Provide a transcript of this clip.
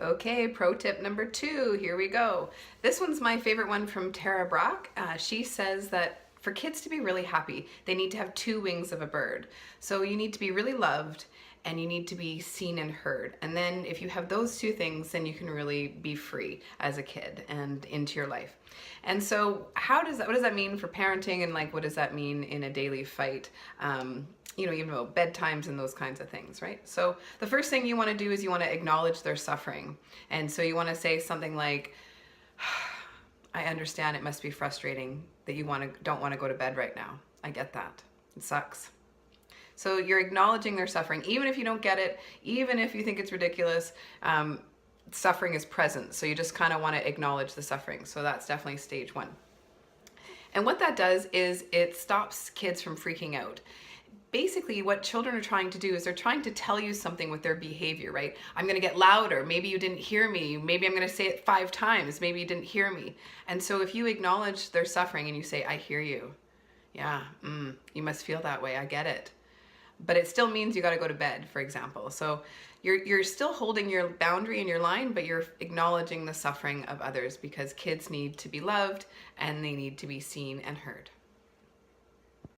Okay, pro tip number 2, here we go. This one's my favorite one from Brach. She says that for kids to be really happy, they need to have two wings of a bird. So you need to be really loved and you need to be seen and heard. And then if you have those two things, then you can really be free as a kid and into your life. And so what does that mean for parenting, and like what does that mean in a daily fight? Even about bedtimes and those kinds of things, right? So the first thing you want to do is you want to acknowledge their suffering. And so you want to say something like, I understand it must be frustrating that you don't want to go to bed right now. I get that. It sucks. So you're acknowledging their suffering, even if you don't get it, even if you think it's ridiculous. Suffering is present, so you just kind of want to acknowledge the suffering. So that's definitely stage 1. And what that does is it stops kids from freaking out. Basically, what children are trying to do is they're trying to tell you something with their behavior, right? I'm going to get louder. Maybe you didn't hear me. Maybe I'm going to say it 5 times. Maybe you didn't hear me. And so if you acknowledge their suffering and you say, I hear you. Yeah, you must feel that way. I get it. But it still means you got to go to bed, for example. So you're still holding your boundary and your line, but you're acknowledging the suffering of others, because kids need to be loved and they need to be seen and heard.